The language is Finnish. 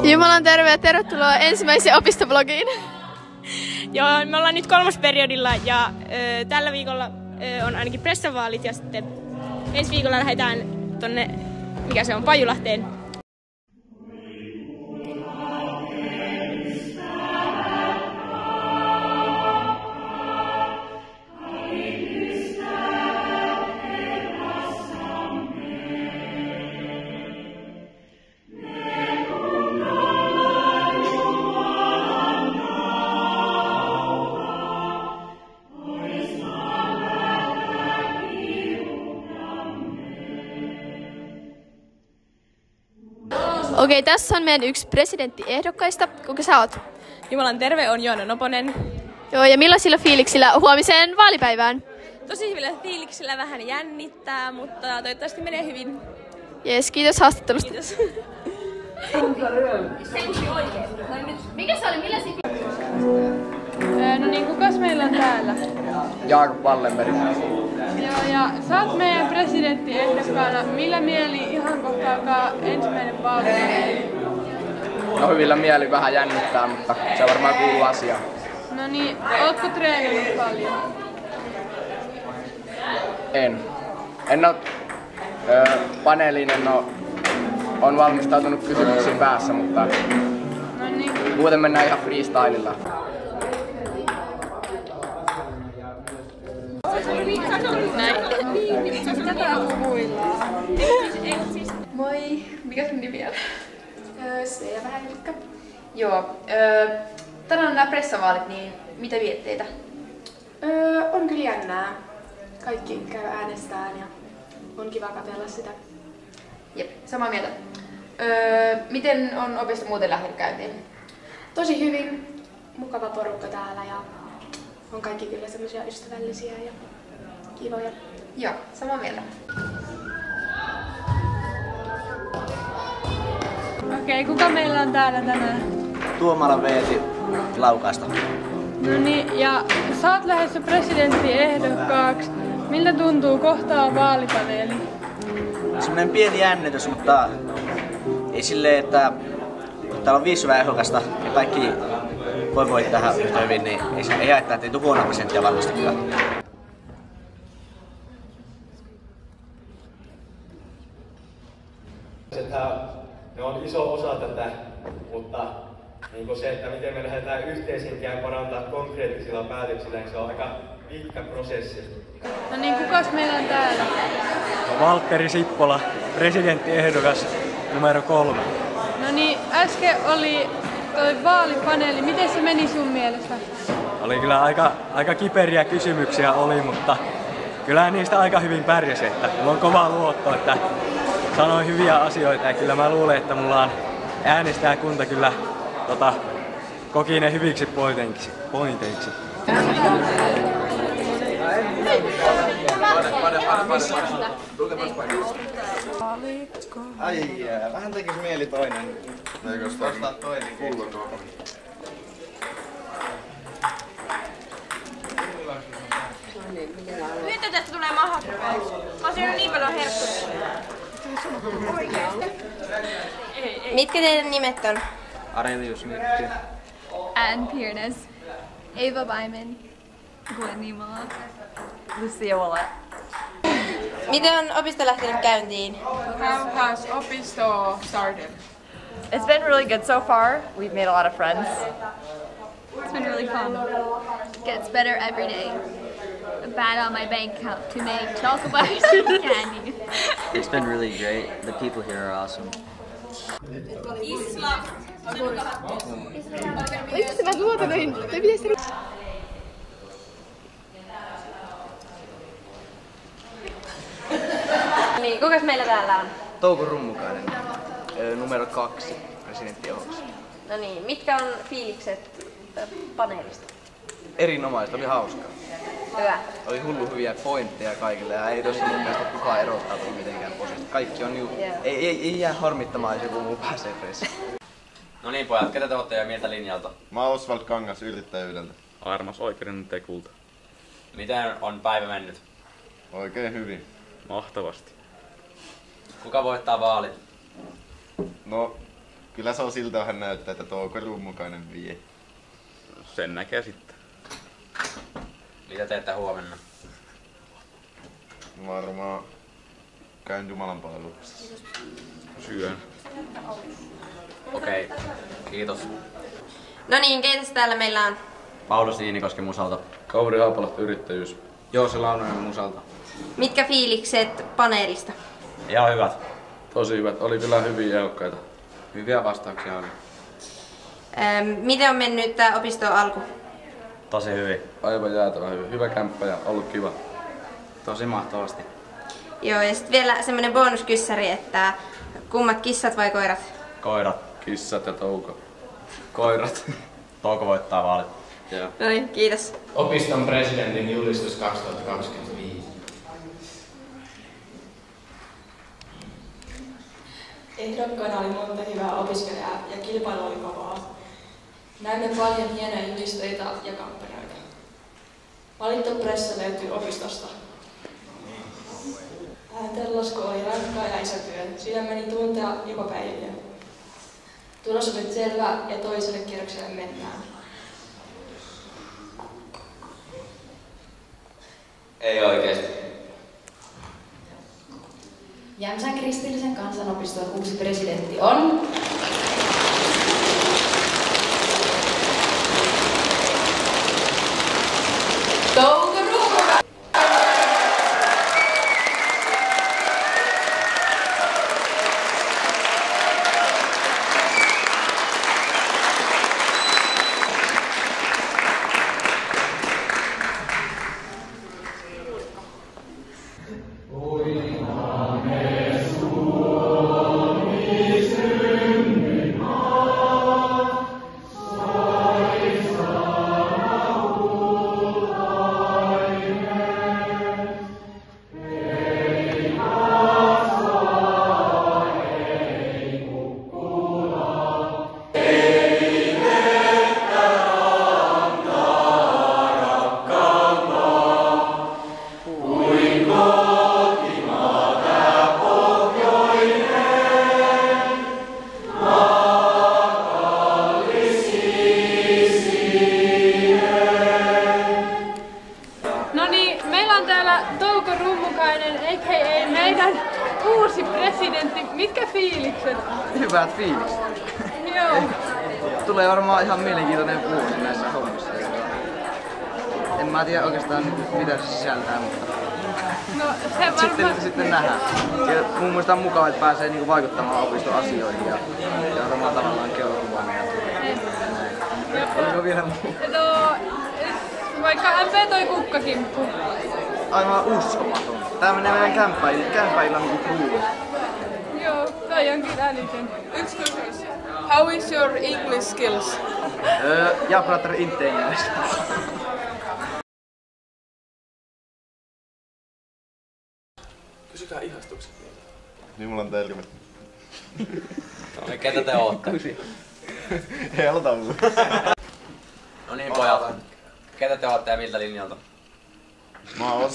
Jumalan terve ja tervetuloa ensimmäiseen opistoblogiin. Joo, me ollaan nyt kolmosperiodilla ja tällä viikolla on ainakin pressavaalit ja sitten ensi viikolla lähdetään tonne, mikä se on, Pajulahteen. Okei, tässä on meidän yksi presidenttiehdokkaista. Kuka sä oot? Jumalan terve, on Joona Noponen. Joo, ja millaisilla fiiliksillä huomiseen vaalipäivään? Tosi hyvillä fiiliksillä, vähän jännittää, mutta toivottavasti menee hyvin. Jees, kiitos haastattelusta. Kiitos. Mikä se oli? Millaisia No niin, kukas meillä on täällä? Jaakob Wallenberg. Joo, ja sä oot meidän presidenttiehdokkaana. Millä mieli ihan kohta alkaa ensimmäinen vaali? No hyvillä mieli, vähän jännittää, mutta se varmaan kuuluu asiaan. No niin, ootko treenannut paljon? En oo paneeliin, on valmistautunut kysymyksiin päässä, mutta No niin. muuten mennään ihan freestylilla. Moi, mikä sun nimi on? Svea Vähäilkka. Joo, tänään on nämä pressavaalit, niin mitä vietteitä? On kyllä jännää. Kaikki käy äänestään ja on kiva katsella sitä. Jep, samaa mieltä. Miten on opisto muuten lähtenyt käyntiin? Tosi hyvin. Mukava porukka täällä ja on kaikki kyllä semmoisia ystävällisiä ja kivoja. Joo, samaa mieltä. Okei, kuka meillä on täällä tänään? Tuomala Veeti Laukaasta. No niin, ja sä oot lähdössä presidenttiehdokkaaksi. Miltä tuntuu kohtaa vaalipaneeli? Semmoinen pieni jännitys, mutta ei silleen, että kun täällä on 5 ehdokasta ja kaikki voi tähän yhtä hyvin, niin ei haittaa, ettei tule huonoa presenttiä varmasti kyllä. Ne on iso osa tätä, mutta niin se, että miten me lähdetään yhteishenkeä parantaa konkreettisilla päätöksillä, niin se on aika pitkä prosessi. No niin, kukas meillä on täällä? Valtteri Sippola, presidenttiehdokas numero 3. No niin, äsken oli toi vaalipaneeli. Miten se meni sun mielestä? Oli kyllä aika kiperiä kysymyksiä oli, mutta kyllä niistä aika hyvin pärjäsi. Että mulla on kova luotto, että sanoin hyviä asioita ja kyllä mä luulen, että mulla on äänestäjäkunta kyllä koki ne hyviksi pointeiksi. Ai vähän tekis mieli toinen. Eikös ostaa toinen pullo tuohon? Nyt tästä tulee mahakupeeksi. Mä oon syönyt niin paljon herkkuja. Mitkä teidän nimet on? Arelius Mikki. Ann Piernes, Ava Byman, Gwen Nimala, Lucia Wallet. Miten on opisto lähtenyt käyntiin? How has opisto started? It's been really good so far. We've made a lot of friends. It's been really fun. Gets better every day. Bad on my bank account to make chocolate bars and candy. It's been really great. The people here are awesome. Isla. Miksi mä luotan noihin? Toi pitäisi Niin, kukas meillä täällä on? Touko Rummukainen, numero 2, presidenttiehdokas. No niin, mitkä on fiilikset paneelista? Erinomaista, oli hauskaa. Hyvä. Oli hullu hyviä pointteja kaikille ja ei tossa mun mielestä kukaan erottautunut mitenkään positiivisesti. Kaikki on ei jää harmittamaan, jos joku muu pääsee pressiin. No niin pojat, ketä te ootte jo mieltä linjalta? Mä oon Oswald Kangas yrittäjyydeltä. Armas Oikeinen Tekulta. Miten on päivä mennyt? Oikein hyvin. Mahtavasti. Kuka voittaa vaalit? No, Kyllä se on siltä vähän näyttää, että Touko Rummukainen vie. Sen näkee sitten. Mitä teette huomenna? Varmaan käyn Jumalan palveluksessa. Syön. Okei, kiitos. No niin, keitäs täällä meillä on? Paulo Siinikoski Musalta. Kauri Haapalahti Yrittäjyys. Joosi Launonen Musalta. Mitkä fiilikset paneelista? Ihan hyvät. Tosi hyvät. Oli kyllä hyviä ehdokkaita. Hyviä vastauksia oli. Miten on mennyt tää opiston alku? Tosi hyvin. Aivan jäätävän hyvin. Hyvä kämppä ja ollut kiva. Tosi mahtavasti. Joo, ja sitten vielä semmonen bonuskyssäri, että kummat kissat vai koirat? Koirat. Kissat ja Touko. Koirat. Touko voittaa vaalit. Joo. No niin, kiitos. Opiston presidentin julistus 2025. Ehdokkaina oli monta hyvää opiskelijaa ja kilpailu oli kovaa. Näimme paljon hienoja julisteita ja kampanjoita. Valittu pressa löytyy opistosta. Ääntenlasku oli rankkaa ja iso työ. Siinä meni tunteja jopa päiviä. Tulos oli selvä ja toiselle kierrokselle mennään. Ei oikeesti. Jämsän kristillisen kansanopiston uusi presidentti on... Touko Rummukainen! Touko Rummukainen, a.k.a. meidän uusi presidentti. Mitkä fiilikset? Hyvät fiilikset. Joo. Tulee varmaan ihan mielenkiintoinen vuosi näissä hommissa. En mä tiedä oikeastaan mitä se sisältää, mutta no, se varmaan... sitten nähdään. Ja mun mielestä on mukava, että pääsee niinku vaikuttamaan opiston asioihin ja omalla tavallaan keulakuvaan ja näin. Oliko vielä muu? No, vaikka MP toi kukkakimppu. Aivan uskomaton. Tää menee meidän kämppäillä niinku kruunu. Joo, toi onkin älytön. Yksi kysymys. How is your English skills? Jag pratar inte engelska. Kysykää ihastukset. Niin mulla on terve. No niin, ketä te ootte? Heltavu. No niin pojat. Ketä te ootte ja miltä linjalta? Mä oon